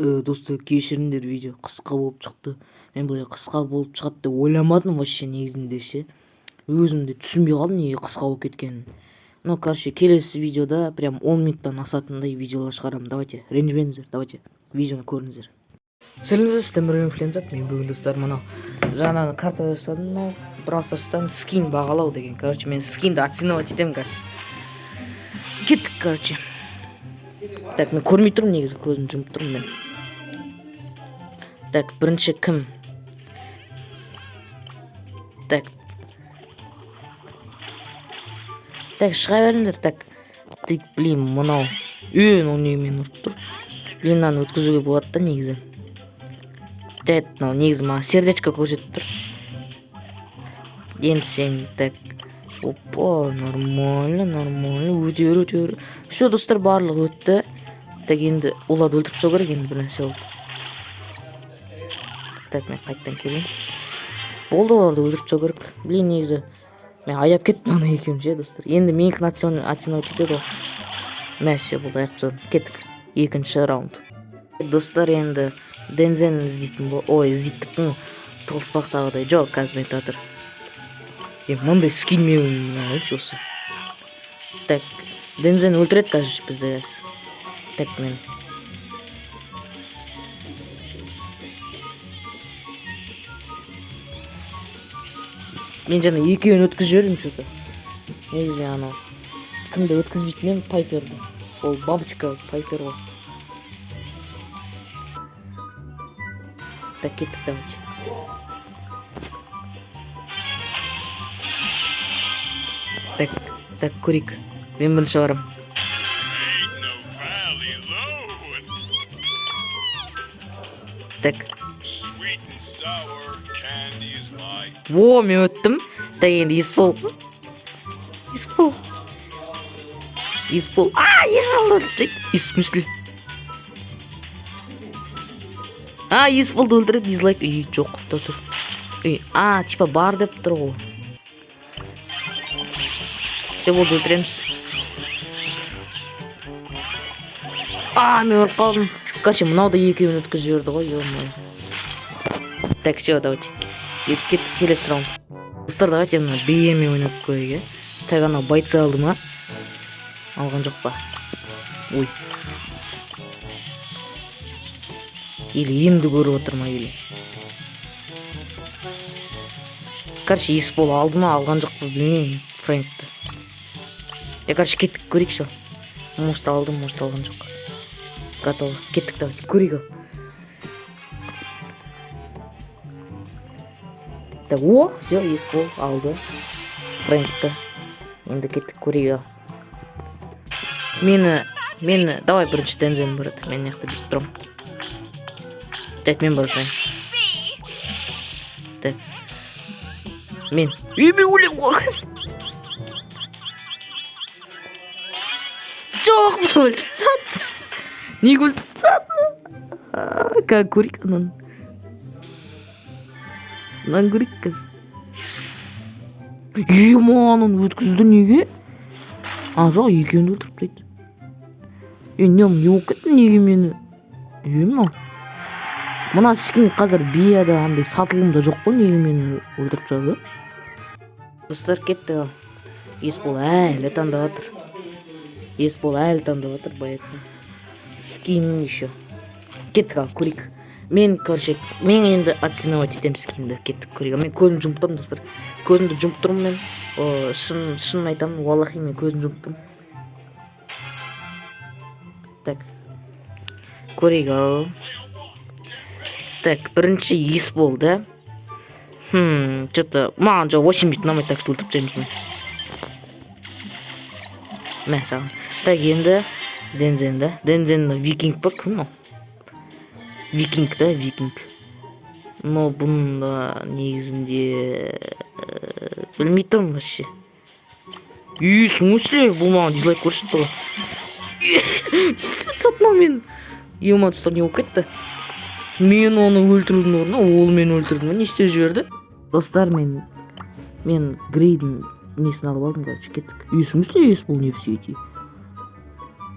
Достар, кешіріңдер, видео қысқа болып шықты. Мен былай қысқа болып шығады деп ойламадым вообще негізінде ше. Өзім де түсінбей қалдым неге қысқа болып кеткенін. Ну, короче, келесі видеода прям 10 минуттан асатындай видеолар шығарамын. Давайте, ренжімеңіздер, давайте, видеоны көріңіздер. Сәлеметсіздер, сіздермен бірге Флензак. Мен бүгін достар мынау жаңа карта жасадым, мынау Брастарстан скин бағалау деген. Короче, мен скинді оценивать етемін қазір. Кеттік, короче. Так, мен көрмей тұрмын негізі, көзім жұмып тұрмын мен. Так, бірінші кім? Так, шыға беріңдер. Так, блин, мынау ол неге мен ұрып тұр. Блин, мынаны өткізуге болады да негізі. Жайт, мынау негізі маған сердечко көрсетіп тұр. Енді сен, так, опа, нормально, өтер. Все, достар, барлығы өтті. Так, енді оларды өлтіріп тастау керек, енді бір нәрсе болды. Так, мен қайттан келейін. Болды, оларды өлтіріп тастау керек. Блин, негізі мен аяп кеттім ана екеуін ше, достар. Енді менікі оценивать етеді ғой. Мәсе болды, аяқ тастадым. Кеттік. Екінші раунд. Достар, енді Дензен іздейтін іздейтін тылыспақтағыдай. Жоқ, қазір мен татыр. Мындай скин мен алайыншы осы. Так, Дензен өлтіреді қазір бізді. Так, мен жаңа екеуін өткізіп жібердім что-то. Негізі мен анау кімді өткізбейтін едім, Пайперді. Ол бабочка Пайпер ғой. Так, кеттік, давайте. Так, көрейік. Мен бірінші барам. Так. Во, мен өттім. Так, енді Еспол. Еспол өлтіреді. В смысле? Есполды өлтіреді, дизлайк. Жоқ, тұр. Типа бар деп тұр ғой. Все, болды, өлтіреміз. Мен өліп қалдым. Короче, мынау да екеуін өткізіп жіберді ғой, ё-моё. Так, все, давайте. Кеттік, келесі раунд. Достар, давайте мына биеме ойнап көрейік. Так, анау бойцы алды ма? Алған жоқ па? Ой. Или енді көріп отыр ма, или? Короче, Еспол алды ма, алған жоқ па, білмеймін, Фрэнкті. Короче, кеттік, көрейік шо. Может алды, может алған жоқ. Готово. Кеттік, давайте, көрейік ал. Так, все, Еспол алды. Фрэнкті. Енді кеттік, көрейік ал. Мені, давай бірінші Дензен бұрады. Мен неқті бітіп тұрам. Так, мен бұрдайын. Так. Мен өлем қоғыз. Жоқ, мен өлтіп тастадым. Неге өлтіп тастадым? Как көрейік анан. Мынаны көрейік кіз. Анан өткізді неге? Жоқ, екеуін өлтіріп тайды. Не болып кетті неге мені? Мынау. Мына скин қазір бияда андай сатылымда жоқ қой, неге мені өлтіріп тастады? Достар, кетті ал. Еспол әлі таңдап жатыр, баятсын. Скин еще. Кеттік ал, көрейік. Мен енді оценивать етем скинді. Кеттік, көрейік. Мен көзім жұмып тұрмын, достар. Көзімді жұмып тұрмын мен. Шынын айтамын, валлахи мен көзім жұмып тұрмын. Так. Көрейік ал. Так, бірінші Еспол, да? Что-то маған жоқ 8 бит намай, так что өлтіріп тастаймыз мен. Мә, саған. Так, енді Дензен, да? Дензен викинг па, кім ол? Викинг, да, викинг. Но бұнда негізінде білмей тұрмын вообще. В смысле? Бұл маған дизлайк көрсетті ғой. Сатма мен. Ема тұстар не болып кетті? Мен оны өлтірудің орнына, ол мені өлтірді. Не істеп жіберді? Достар, мен грейдің несін алып алдым, короче, кеттік. В смысле Еспол не в сети?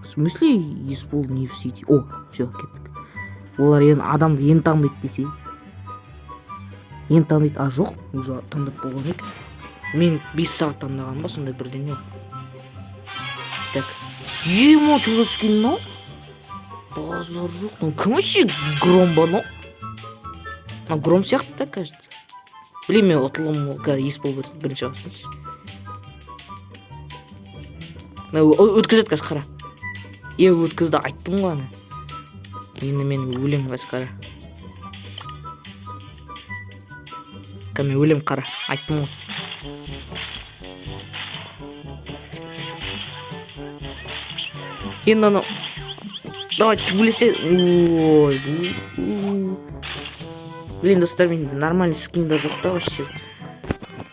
В смысле Еспол не в сети? Все, кеттік. олар енді адамды енді таңдайды десе. Енді таңдайды, а жоқ, уже таңдап болған екен. Мен 5 сағат таңдаған ба, сондай бірдеңе. Так. Ема, что за скин, ну? Базар жоқ. Ну, кім вообще Гром ба, ну? Ну, Гром сияқты да, кажется. Блин, мен ұтылым, қазір ес болып бірінші басыншы. Өткізеді қазір қара. Өткізді, айттым ғой ана. Енді мен өлем қазір қара. Мен өлем қара, айттым ғой. Енді ана... Давай, түгілесе... Ой... Блин, достар, мен нормальный скинда жоқ та вообще.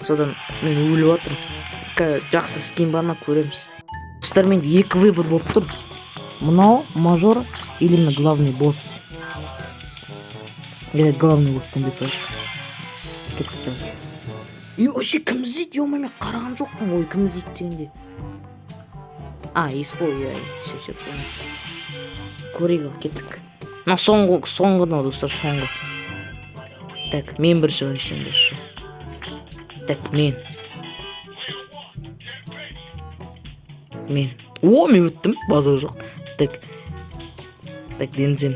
Содан мен өліп атырмын. Жақсы скин бар ма, көреміз. Достар, мен екі выбор болып тұр. Мынау мажор или на главный босс. Я главный босс там бесал. И вообще кім іздейді, ё-ма, мен қараған жоқпын. Ой, кім іздейді дегенде. Ес қой, шешіп. Көрейік ал, кеттік. Мына соңғы да, достар, соңғы. Так, мен бірінші ғарышын бірінші. Так, мен. О, мен өттім, базар жоқ. Так, Дензе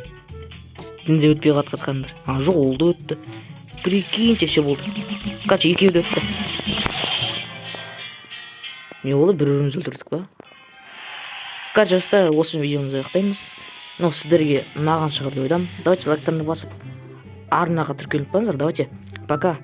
өтпей қатқандар. Жоқ, ол да өтті. Прикиньте, ше болды. Қанша, екеуі де өтті. Не болды, бір-біріміз өлтірдік па? Жастар, осы видеомызды аяқтаймыз. Сіздерге ұнаған шығар деп ойдам. Давайте лайктарны басып, арнаға тіркеліп қалыңыздар. Давайте, пока.